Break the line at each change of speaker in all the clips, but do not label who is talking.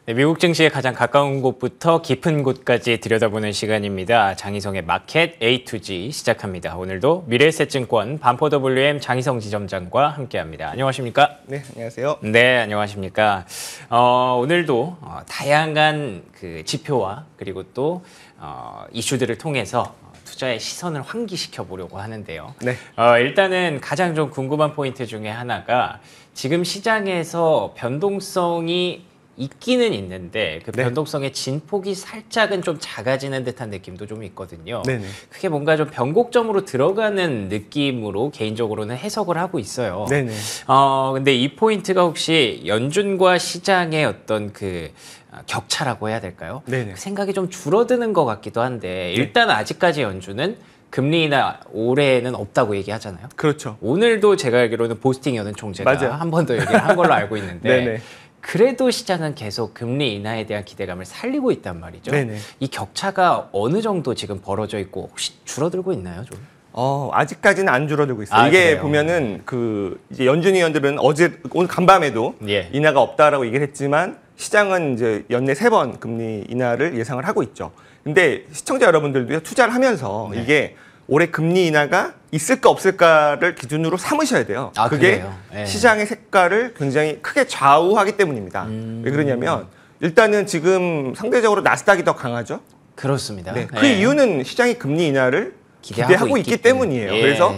네, 미국 증시에 가장 가까운 곳부터 깊은 곳까지 들여다보는 시간입니다. 장희성의 마켓 A to G 시작합니다. 오늘도 미래에셋증권 반포 WM 장희성 지점장과 함께합니다. 안녕하십니까?
네, 안녕하세요.
네, 안녕하십니까? 오늘도 다양한 그 지표와 그리고 또 이슈들을 통해서 투자의 시선을 환기시켜 보려고 하는데요.
네.
일단은 가장 좀 궁금한 포인트 중에 하나가 지금 시장에서 변동성이 있기는 있는데 그
네.
변동성의 진폭이 살짝은 좀 작아지는 듯한 느낌도 좀 있거든요.
네네.
그게 뭔가 좀 변곡점으로 들어가는 느낌으로 개인적으로는 해석을 하고 있어요.
네네.
근데 이 포인트가 혹시 연준과 시장의 어떤 그 격차라고 해야 될까요?
네네.
그 생각이 좀 줄어드는 것 같기도 한데 일단 아직까지 연준은 금리 인하 올해는 없다고 얘기하잖아요.
그렇죠.
오늘도 제가 알기로는 보스팅 여든 총재가
맞아요.
한 번 더 얘기를 한 걸로 알고 있는데
네네.
그래도 시장은 계속 금리 인하에 대한 기대감을 살리고 있단 말이죠.
네네.
이 격차가 어느 정도 지금 벌어져 있고 혹시 줄어들고 있나요, 좀?
아직까지는 안 줄어들고 있어요. 이게
그래요?
보면은 이제 연준 위원들은 오늘 간밤에도
예.
인하가 없다라고 얘기를 했지만 시장은 이제 연내 3번 금리 인하를 예상을 하고 있죠. 근데 시청자 여러분들도 투자를 하면서
네.
이게 올해 금리 인하가 있을까 없을까를 기준으로 삼으셔야 돼요. 그게
그래요? 네.
시장의 색깔을 굉장히 크게 좌우하기 때문입니다. 왜 그러냐면 일단은 지금 상대적으로 나스닥이 더 강하죠.
그렇습니다.
네. 그
예.
이유는 시장이 금리 인하를
기대하고
기대하고 있기 때문이에요.
예.
그래서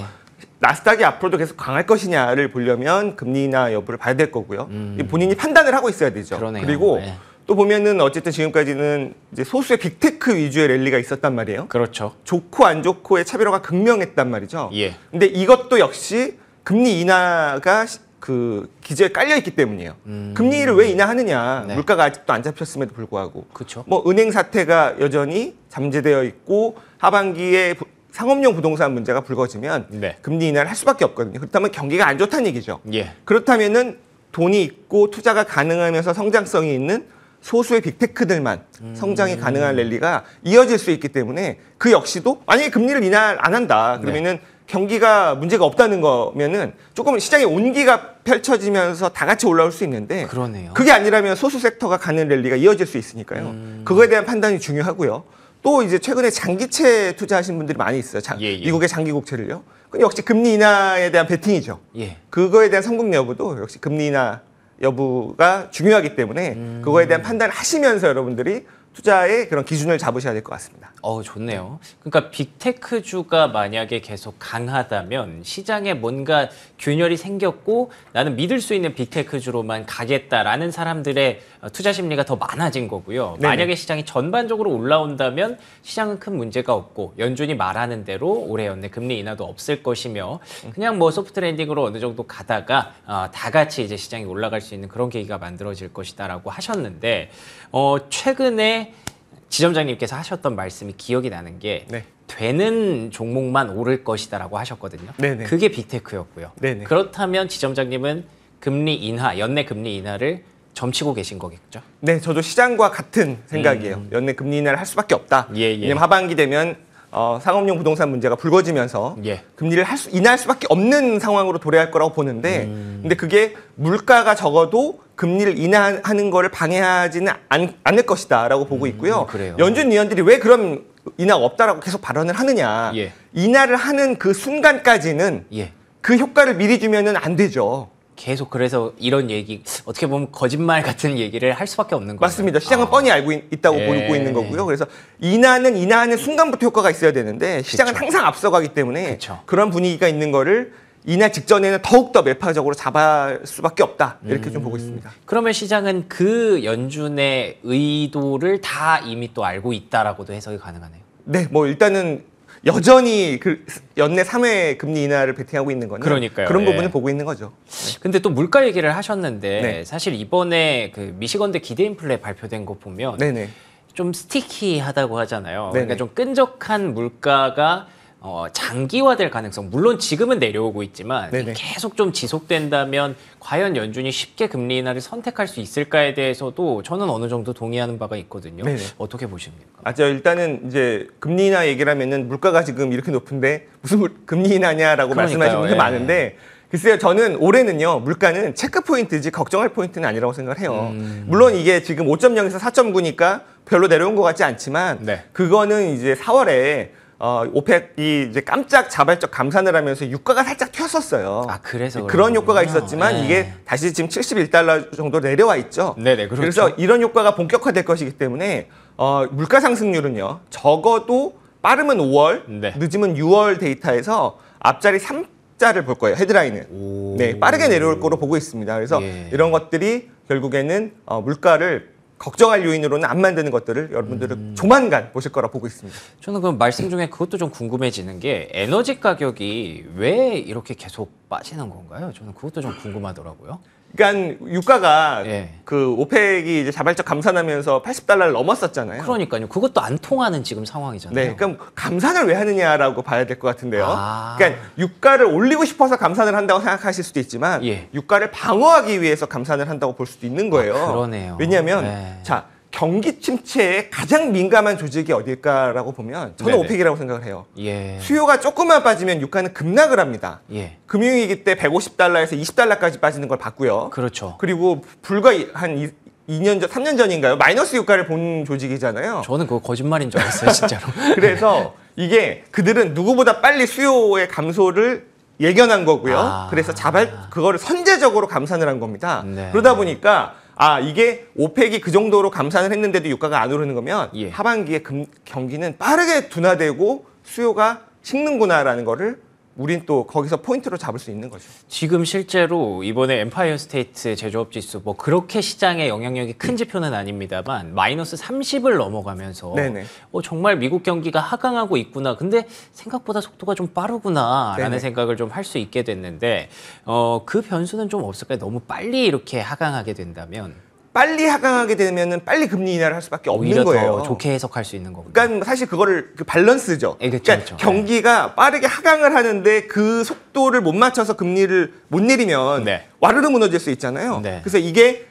나스닥이 앞으로도 계속 강할 것이냐를 보려면 금리 인하 여부를 봐야 될 거고요. 본인이 판단을 하고 있어야 되죠.
그러네요.
그리고
예.
또 보면은 어쨌든 지금까지는 이제 소수의 빅테크 위주의 랠리가 있었단 말이에요.
그렇죠.
좋고 안 좋고의 차별화가 극명했단 말이죠.
예.
근데 이것도 역시 금리 인하가 그 기저에 깔려 있기 때문이에요. 금리를 왜 인하하느냐?
네.
물가가 아직도 안 잡혔음에도 불구하고.
그렇죠.
뭐 은행 사태가 여전히 잠재되어 있고 하반기에 상업용 부동산 문제가 불거지면
네.
금리 인하를 할 수밖에 없거든요. 그렇다면 경기가 안 좋다는 얘기죠.
예.
그렇다면은 돈이 있고 투자가 가능하면서 성장성이 있는 소수의 빅테크들만 성장이 가능한 랠리가 이어질 수 있기 때문에 그 역시도 만약에 금리를 인하 안 한다 그러면은 경기가 문제가 없다는 거면은 조금 시장의 온기가 펼쳐지면서 다 같이 올라올 수 있는데
그러네요.
그게 아니라면 소수 섹터가 가는 랠리가 이어질 수 있으니까요. 그거에 대한 판단이 중요하고요. 또 이제 최근에 장기채 투자하신 분들이 많이 있어요.
예.
미국의 장기 국채를요. 그건 역시 금리 인하에 대한 베팅이죠.
예.
그거에 대한 성공 여부도 역시 금리 인하 여부가 중요하기 때문에 그거에 대한 판단을 하시면서 여러분들이 투자의 그런 기준을 잡으셔야 될 것 같습니다.
좋네요. 그러니까 빅테크주가 만약에 계속 강하다면 시장에 뭔가 균열이 생겼고 나는 믿을 수 있는 빅테크주로만 가겠다라는 사람들의 투자 심리가 더 많아진 거고요.
네네.
만약에 시장이 전반적으로 올라온다면 시장은 큰 문제가 없고 연준이 말하는 대로 올해 연내 금리 인하도 없을 것이며 그냥 뭐 소프트 랜딩으로 어느 정도 가다가 다 같이 이제 시장이 올라갈 수 있는 그런 계기가 만들어질 것이다라고 하셨는데 최근에 지점장님께서 하셨던 말씀이 기억이 나는 게
네.
되는 종목만 오를 것이다라고 하셨거든요.
네네.
그게 빅테크였고요.
네네.
그렇다면 지점장님은 금리 인하, 연내 금리 인하를 점치고 계신 거겠죠?
네, 저도 시장과 같은 생각이에요. 연내 금리 인하를 할 수밖에 없다.
예.
왜냐면 하반기 되면 상업용 부동산 문제가 불거지면서
예.
금리를 인하할 수밖에 없는 상황으로 도래할 거라고 보는데 근데 그게 물가가 적어도 금리를 인하하는 거를 방해하지는 않을 것이다라고 보고 있고요.
그래요.
연준 위원들이 왜 그럼 인하가 없다라고 계속 발언을 하느냐.
예.
인하를 하는 그 순간까지는
예.
그 효과를 미리 주면은 안 되죠.
계속 그래서 이런 얘기 어떻게 보면 거짓말 같은 얘기를 할 수밖에 없는 거예요.
맞습니다. 시장은 뻔히 알고 있다고
예.
보고 있는 거고요. 그래서 인하하는 순간부터 효과가 있어야 되는데 시장은
그쵸.
항상 앞서가기 때문에
그쵸.
그런 분위기가 있는 거를 인하 직전에는 더욱더 매파적으로 잡을 수밖에 없다. 이렇게 좀 보고 있습니다.
그러면 시장은 그 연준의 의도를 다 이미 또 알고 있다라고도 해석이 가능하네요.
네, 뭐 일단은 여전히 그 연내 3회 금리 인하를 베팅하고 있는 거는
그러니까요.
그런
예.
부분을 보고 있는 거죠.
근데 또 물가 얘기를 하셨는데
네.
사실 이번에 그 미시건대 기대 인플레 발표된 거 보면
네네.
좀 스티키하다고 하잖아요.
네네.
그러니까 좀 끈적한 물가가 장기화될 가능성, 물론 지금은 내려오고 있지만
네네.
계속 좀 지속된다면 과연 연준이 쉽게 금리 인하를 선택할 수 있을까에 대해서도 저는 어느 정도 동의하는 바가 있거든요.
네네.
어떻게 보십니까?
일단은 이제 금리 인하 얘기를 하면은 물가가 지금 이렇게 높은데 무슨 금리 인하냐라고
그러니까요.
말씀하시는 분들
예.
많은데 글쎄요, 저는 올해는요, 물가는 체크 포인트지 걱정할 포인트는 아니라고 생각을 해요. 물론 이게 지금 5.0에서 4.9니까 별로 내려온 것 같지 않지만,
네.
그거는 이제 4월에 오펙이 이제 깜짝 자발적 감산을 하면서 유가가 살짝 튀었었어요.
아, 그래서
그런
그런구나.
효과가 있었지만
네.
이게 다시 지금 71달러 정도 내려와 있죠.
네네, 그렇죠.
그래서 이런 효과가 본격화될 것이기 때문에 물가 상승률은요, 적어도 빠르면 5월,
네.
늦으면 6월 데이터에서 앞자리 3자를 볼 거예요. 헤드라인은.
오.
네, 빠르게 내려올 거로 보고 있습니다. 그래서
예.
이런 것들이 결국에는 물가를 걱정할 요인으로는 안 만드는 것들을 여러분들은 조만간 보실 거라 보고 있습니다.
저는 그럼 말씀 중에 그것도 좀 궁금해지는 게 에너지 가격이 왜 이렇게 계속 빠지는 건가요? 저는 그것도 좀 궁금하더라고요.
그러니까 유가가
예.
그 오펙이 이제 자발적 감산하면서 80달러를 넘었었잖아요.
그러니까요. 그것도 안 통하는 지금 상황이잖아요.
네, 그럼 감산을 왜 하느냐라고 봐야 될 것 같은데요.
아.
그러니까 유가를 올리고 싶어서 감산을 한다고 생각하실 수도 있지만
예.
유가를 방어하기 위해서 감산을 한다고 볼 수도 있는 거예요.
아, 그러네요.
왜냐하면
네.
자, 경기 침체에 가장 민감한 조직이 어딜까라고 보면 저는
네네.
오펙이라고 생각을 해요.
예.
수요가 조금만 빠지면 유가는 급락을 합니다.
예.
금융위기 때 150달러에서 20달러까지 빠지는 걸 봤고요.
그렇죠.
그리고 불과 한 2년 전, 3년 전인가요? 마이너스 유가를 본 조직이잖아요.
저는 그거 거짓말인 줄 알았어요, 진짜로.
그래서 이게 그들은 누구보다 빨리 수요의 감소를 예견한 거고요.
아.
그래서 그거를 선제적으로 감산을 한 겁니다.
네.
그러다 보니까 이게 오펙이 그 정도로 감산을 했는데도 유가가 안 오르는 거면
예.
하반기에 경기는 빠르게 둔화되고 수요가 식는구나라는 거를 우린 또 거기서 포인트로 잡을 수 있는 거죠.
지금 실제로 이번에 엠파이어 스테이트 제조업 지수 뭐 그렇게 시장에 영향력이 큰 지표는 아닙니다만 마이너스 30을 넘어가면서
네네.
정말 미국 경기가 하강하고 있구나. 근데 생각보다 속도가 좀 빠르구나라는
네네.
생각을 좀 할 수 있게 됐는데 그 변수는 좀 없을까요? 너무 빨리 이렇게 하강하게 된다면
빨리 하강하게 되면은 빨리 금리 인하를 할 수밖에
오히려
없는 거예요.
더 좋게 해석할 수 있는 거군요.
그러니까 사실 그거를 그 밸런스죠.
예, 그쵸,
그러니까
그쵸.
경기가 빠르게 하강을 하는데 그 속도를 못 맞춰서 금리를 못 내리면
네.
와르르 무너질 수 있잖아요.
네.
그래서 이게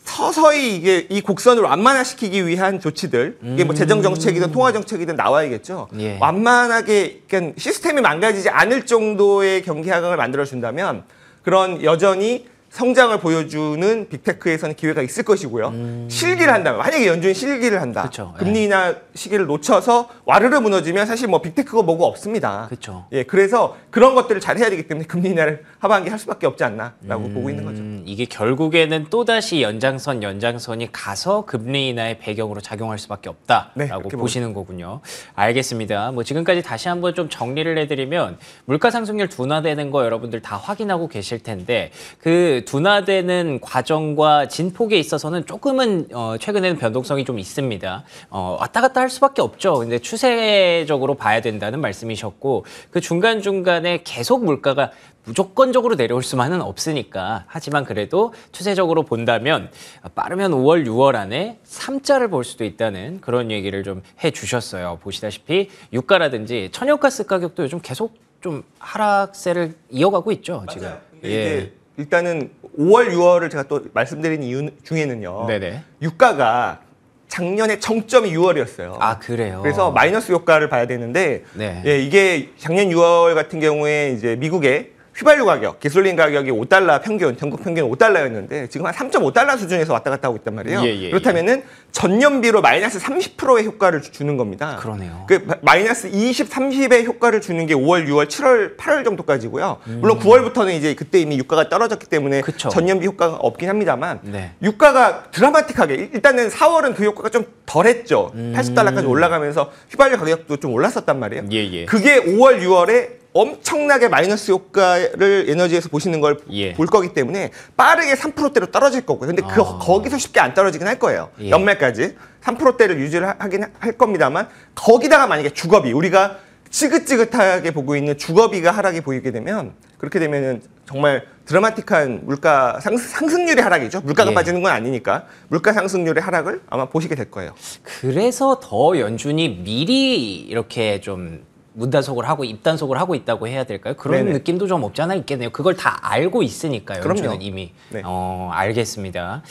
서서히 이 곡선을 완만화시키기 위한 조치들, 이게 뭐 재정 정책이든 통화 정책이든 나와야겠죠.
예.
완만하게 그러니까 시스템이 망가지지 않을 정도의 경기 하강을 만들어 준다면 그런 여전히 성장을 보여주는 빅테크에서는 기회가 있을 것이고요. 실기를 한다면 만약에 연준이 실기를 한다.
그쵸, 예.
금리 인하 시기를 놓쳐서 와르르 무너지면 사실 뭐 빅테크가 뭐고 없습니다.
그쵸.
예, 그래서 그런 것들을 잘 해야 되기 때문에 금리 인하를 하반기 할 수밖에 없지 않나라고 보고 있는 거죠.
이게 결국에는 또다시 연장선이 가서 금리 인하의 배경으로 작용할 수밖에 없다라고
네, 그렇게
보시는 거군요. 알겠습니다. 뭐 지금까지 다시 한번 좀 정리를 해드리면 물가 상승률 둔화되는 거 여러분들 다 확인하고 계실 텐데 그 둔화되는 과정과 진폭에 있어서는 조금은 최근에는 변동성이 좀 있습니다. 왔다 갔다 할 수밖에 없죠. 근데 추세적으로 봐야 된다는 말씀이셨고 그 중간중간에 계속 물가가 무조건적으로 내려올 수만은 없으니까 하지만 그래도 추세적으로 본다면 빠르면 5월, 6월 안에 3자를 볼 수도 있다는 그런 얘기를 좀 해주셨어요. 보시다시피 유가라든지 천연가스 가격도 요즘 계속 좀 하락세를 이어가고 있죠. 지금.
근데 이제 일단은 5월, 6월을 제가 또 말씀드린 이유 중에는요.
네네.
유가가 작년에 정점이 6월이었어요.
아, 그래요?
그래서 마이너스 효과를 봐야 되는데
네.
예, 이게 작년 6월 같은 경우에 이제 미국의 휘발유 가격, 가솔린 가격이 5달러 평균, 전국 평균 5달러였는데 지금 한 3.5달러 수준에서 왔다 갔다 하고 있단 말이에요.
예.
그렇다면은 전년비로 마이너스 30%의 효과를 주는 겁니다.
그러네요.
그 마이너스 20, 30의 효과를 주는 게 5월, 6월, 7월, 8월 정도까지고요. 물론 9월부터는 이제 그때 이미 유가가 떨어졌기 때문에
그쵸.
전년비 효과가 없긴 합니다만
네.
유가가 드라마틱하게 일단은 4월은 그 효과가 좀 덜했죠. 80달러까지 올라가면서 휘발유 가격도 좀 올랐었단 말이에요.
예.
그게 5월, 6월에 엄청나게 마이너스 효과를 에너지에서 보시는 걸 볼
예.
거기 때문에 빠르게 3%대로 떨어질 거고요. 근데 거기서 쉽게 안 떨어지긴 할 거예요.
예.
연말까지 3%대를 유지를 하긴 할 겁니다만 거기다가 만약에 주거비 우리가 지긋지긋하게 보고 있는 주거비가 하락이 보이게 되면 그렇게 되면은 정말 드라마틱한 물가 상승률의 하락이죠. 물가가
예.
빠지는 건 아니니까 물가 상승률의 하락을 아마 보시게 될 거예요.
그래서 더 연준이 미리 이렇게 좀 문단속을 하고 입단속을 하고 있다고 해야 될까요? 그런
네네.
느낌도 좀 없지 않아 있겠네요. 그걸 다 알고 있으니까요.
그럼요.
연준은 이미.
네.
알겠습니다.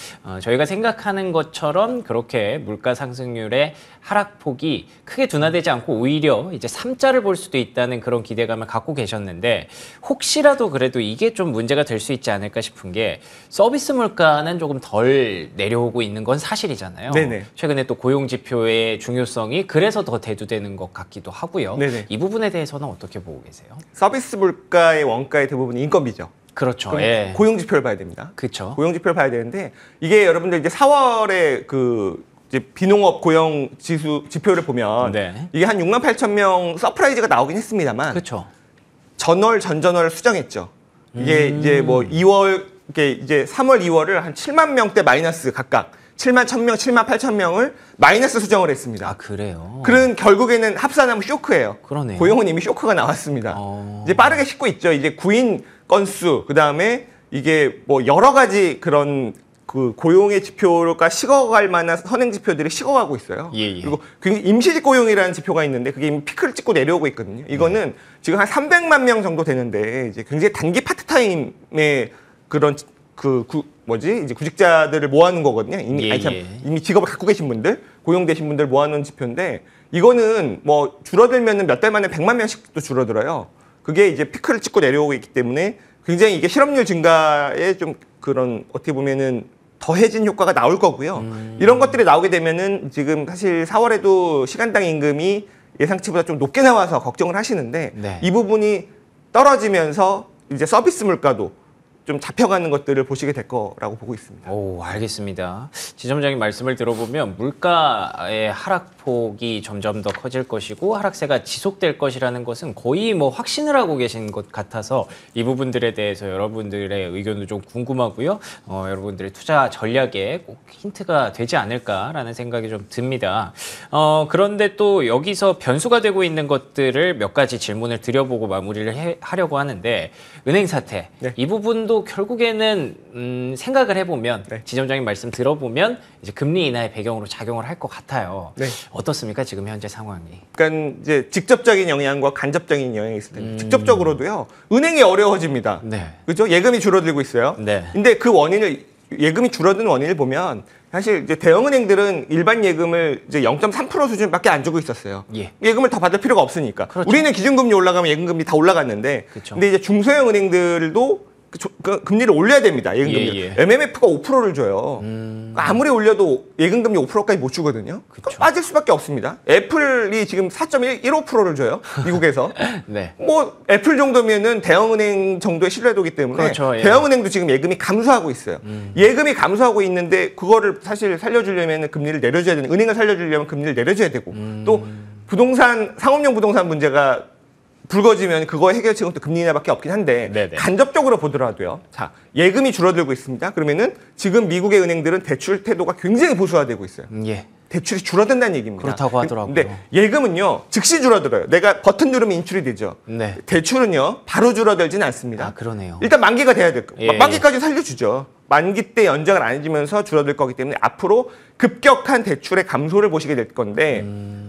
저희가 생각하는 것처럼 그렇게 물가 상승률의 하락폭이 크게 둔화되지 않고 오히려 이제 3자를 볼 수도 있다는 그런 기대감을 갖고 계셨는데 혹시라도 그래도 이게 좀 문제가 될 수 있지 않을까 싶은 게 서비스 물가는 조금 덜 내려오고 있는 건 사실이잖아요.
네네.
최근에 또 고용 지표의 중요성이 그래서 더 대두되는 것 같기도 하고요.
네네.
이 부분에 대해서는 어떻게 보고 계세요?
서비스 물가의 원가의 대부분이 인건비죠.
그렇죠.
그럼
예.
고용 지표를 봐야 됩니다.
그렇죠.
고용 지표를 봐야 되는데 이게 여러분들 이제 4월에 그 이제 비농업 고용 지수 지표를 보면
네.
이게 한 6만 8천 명 서프라이즈가 나오긴 했습니다만
그렇죠.
전월 전전월 수정했죠. 이게 이제 뭐 2월 이게 이제 3월 2월을 한 7만 명대 마이너스 각각 7만 1,000명, 7만 8천 명을 마이너스 수정을 했습니다.
아, 그래요?
그런 결국에는 합산하면 쇼크예요.
그러네요.
고용은 이미 쇼크가 나왔습니다. 이제 빠르게 싣고 있죠. 이제 구인 건수, 그 다음에 이게 뭐 여러 가지 그런 그 고용의 지표가 식어갈 만한 선행 지표들이 식어가고 있어요.
예.
그리고 굉장히 임시직 고용이라는 지표가 있는데 그게 이미 피크를 찍고 내려오고 있거든요. 이거는 지금 한 300만 명 정도 되는데 이제 굉장히 단기 파트타임의 그런 이제 구직자들을 모아놓은 거거든요. 이미, 이미 직업을 갖고 계신 분들, 고용되신 분들 모아놓은 지표인데 이거는 뭐 줄어들면은 몇 달 만에 100만 명씩도 줄어들어요. 그게 이제 피크를 찍고 내려오고 있기 때문에 굉장히 이게 실업률 증가에 좀 그런 어떻게 보면은 더해진 효과가 나올 거고요. 이런 것들이 나오게 되면은 지금 사실 4월에도 시간당 임금이 예상치보다 좀 높게 나와서 걱정을 하시는데
네.
이 부분이 떨어지면서 이제 서비스 물가도 좀 잡혀가는 것들을 보시게 될 거라고 보고 있습니다.
오, 알겠습니다. 지점장님 말씀을 들어보면 물가의 하락폭이 점점 더 커질 것이고 하락세가 지속될 것이라는 것은 거의 뭐 확신을 하고 계신 것 같아서 이 부분들에 대해서 여러분들의 의견도 좀 궁금하고요. 여러분들의 투자 전략에 꼭 힌트가 되지 않을까라는 생각이 좀 듭니다. 그런데 또 여기서 변수가 되고 있는 것들을 몇 가지 질문을 드려보고 마무리를 하려고 하는데 은행 사태,
네.
이 부분도 결국에는 생각을 해보면
네.
지점장님 말씀 들어보면 이제 금리 인하의 배경으로 작용을 할 것 같아요.
네.
어떻습니까 지금 현재 상황이?
그러니까 이제 직접적인 영향과 간접적인 영향이 있을 텐데 직접적으로도요. 은행이 어려워집니다.
네.
그렇죠? 예금이 줄어들고 있어요.
네.
근데 그 원인을 예금이 줄어드는 원인을 보면 사실 이제 대형은행들은 일반 예금을 이제 0.3% 수준밖에 안 주고 있었어요.
예.
예금을 더 받을 필요가 없으니까.
그렇죠.
우리는 기준금리 올라가면 예금금리 다 올라갔는데,
그렇죠.
근데 이제 중소형 은행들도 그 금리를 올려야 됩니다. 예금금리.
예.
MMF가 5%를 줘요. 그러니까 아무리 올려도 예금금리 5%까지 못 주거든요. 그럼 빠질 수밖에 없습니다. 애플이 지금 4.15%를 줘요. 미국에서.
네.
뭐 애플 정도면은 대형은행 정도의 신뢰도기 때문에
그렇죠, 예.
대형은행도 지금 예금이 감소하고 있어요. 예금이 감소하고 있는데 그거를 사실 살려주려면 금리를 내려줘야 되는, 은행을 살려주려면 금리를 내려줘야 되고 또 부동산, 상업용 부동산 문제가 불거지면 그거 해결책은 또 금리 인하밖에 없긴 한데
네네.
간접적으로 보더라도요. 자, 예금이 줄어들고 있습니다. 그러면은 지금 미국의 은행들은 대출 태도가 굉장히 보수화되고 있어요.
예.
대출이 줄어든다는 얘기입니다.
그렇다고 하더라고요.
근데 예금은요, 즉시 줄어들어요. 내가 버튼 누르면 인출이 되죠.
네.
대출은요, 바로 줄어들지는 않습니다.
아, 그러네요.
일단 만기가 돼야 될 거예요.
예.
만기까지 살려주죠. 만기 때 연장을 안 해주면서 줄어들 거기 때문에 앞으로 급격한 대출의 감소를 보시게 될 건데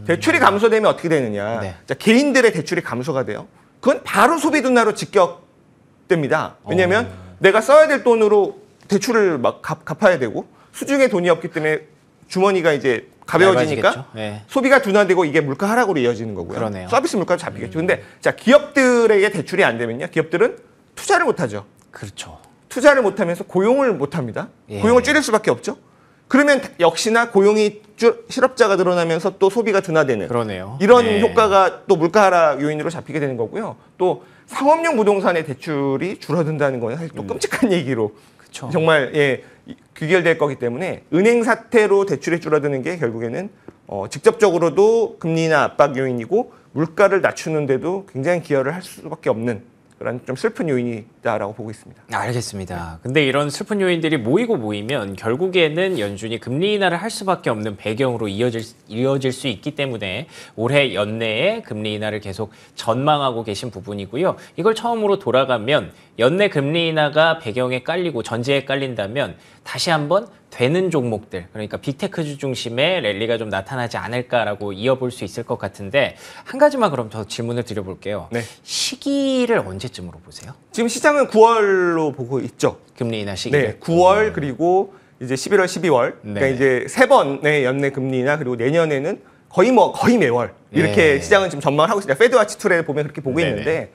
대출이 감소되면 어떻게 되느냐.
네.
자, 개인들의 대출이 감소가 돼요. 그건 바로 소비 둔화로 직격됩니다. 왜냐하면 내가 써야 될 돈으로 대출을 막 갚아야 되고 수중에 돈이 없기 때문에 주머니가 이제 가벼워지니까
얇아지겠죠. 예.
소비가 둔화되고 이게 물가 하락으로 이어지는 거고요.
그러네요.
서비스 물가도 잡히겠죠. 근데 자, 기업들에게 대출이 안 되면요. 기업들은 투자를 못 하죠.
그렇죠.
투자를 못 하면서 고용을 못 합니다.
예.
고용을 줄일 수밖에 없죠. 그러면 역시나 고용이 실업자가 늘어나면서 또 소비가 둔화되는
그러네요.
이런
네.
효과가 또 물가 하락 요인으로 잡히게 되는 거고요. 또 상업용 부동산의 대출이 줄어든다는 건 사실 또 끔찍한 얘기로
그쵸.
정말 귀결될 거기 때문에 은행 사태로 대출이 줄어드는 게 결국에는 직접적으로도 금리 인하 압박 요인이고 물가를 낮추는데도 굉장히 기여를 할 수밖에 없는 그런 좀 슬픈 요인이다라고 보고 있습니다.
알겠습니다. 근데 이런 슬픈 요인들이 모이면 결국에는 연준이 금리 인하를 할 수밖에 없는 배경으로 이어질 수 있기 때문에 올해 연내에 금리 인하를 계속 전망하고 계신 부분이고요. 이걸 처음으로 돌아가면 연내 금리 인하가 배경에 깔리고 전제에 깔린다면 다시 한번 되는 종목들, 그러니까 빅테크주 중심의 랠리가 좀 나타나지 않을까라고 이어볼 수 있을 것 같은데 한 가지만 그럼 더 질문을 드려볼게요.
네.
시기를 언제쯤으로 보세요?
지금 시장은 9월로 보고 있죠.
금리 인하 시기를?
네, 9월 그리고 이제 11월, 12월. 그러니까
네.
이제 3번의 연내 금리 인하 그리고 내년에는 거의 매월 이렇게
네.
시장은 지금 전망을 하고 있습니다. 페드와치 툴에 보면 그렇게 보고
네네.
있는데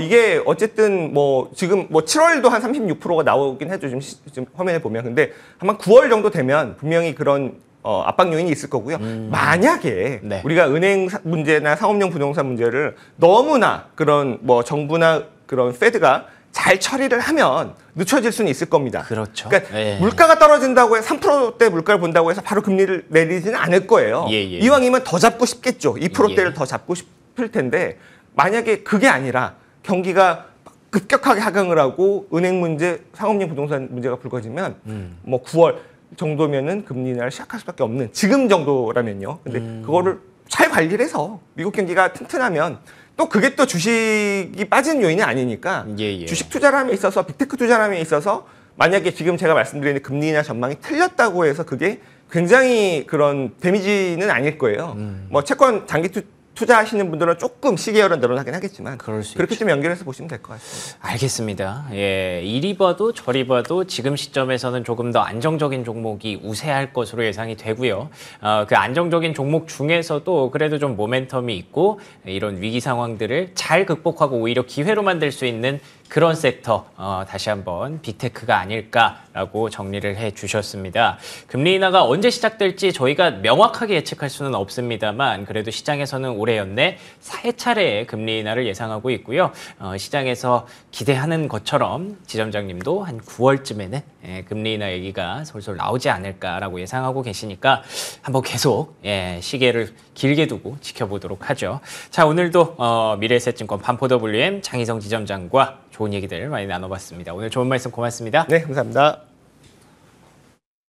이게 어쨌든 뭐 지금 뭐 7월도 한 36%가 나오긴 해도 지금 화면에 보면 근데 아마 9월 정도 되면 분명히 그런 압박 요인이 있을 거고요. 만약에
네.
우리가 은행 문제나 상업용 부동산 문제를 너무나 그런 뭐 정부나 그런 페드가 잘 처리를 하면 늦춰질 수는 있을 겁니다.
그렇죠.
그러니까
예.
물가가 떨어진다고 해서 3%대 물가를 본다고 해서 바로 금리를 내리지는 않을 거예요.
예, 예.
이왕이면 더 잡고 싶겠죠. 2%대를
예.
더 잡고 싶을 텐데 만약에 그게 아니라 경기가 급격하게 하강을 하고 은행 문제, 상업용 부동산 문제가 불거지면 뭐 9월 정도면은 금리 인하를 시작할 수밖에 없는 지금 정도라면요. 근데 그거를 잘 관리를 해서 미국 경기가 튼튼하면 또 그게 또 주식이 빠지는 요인이 아니니까
예, 예.
주식 투자함에 있어서 빅테크 투자함에 있어서 만약에 지금 제가 말씀드린 금리 인하 전망이 틀렸다고 해서 그게 굉장히 그런 데미지는 아닐 거예요. 뭐 채권 장기 투자하시는 분들은 조금 시계열은 늘어나긴 하겠지만
그럴 수
그렇게 좀 연결해서 보시면 될 것 같습니다.
알겠습니다. 예, 이리 봐도 저리 봐도 지금 시점에서는 조금 더 안정적인 종목이 우세할 것으로 예상이 되고요. 그 안정적인 종목 중에서도 그래도 좀 모멘텀이 있고 이런 위기 상황들을 잘 극복하고 오히려 기회로 만들 수 있는 그런 섹터 다시 한번 빅테크가 아닐까라고 정리를 해주셨습니다. 금리 인하가 언제 시작될지 저희가 명확하게 예측할 수는 없습니다만 그래도 시장에서는 올해 연내 4차례의 금리 인하를 예상하고 있고요. 시장에서 기대하는 것처럼 지점장님도 한 9월쯤에는 금리 인하 얘기가 솔솔 나오지 않을까라고 예상하고 계시니까 한번 계속 시계를 길게 두고 지켜보도록 하죠. 자, 오늘도 미래에셋증권 반포WM 장희성 지점장과 좋은 얘기들 많이 나눠봤습니다. 오늘 좋은 말씀 고맙습니다.
네, 감사합니다.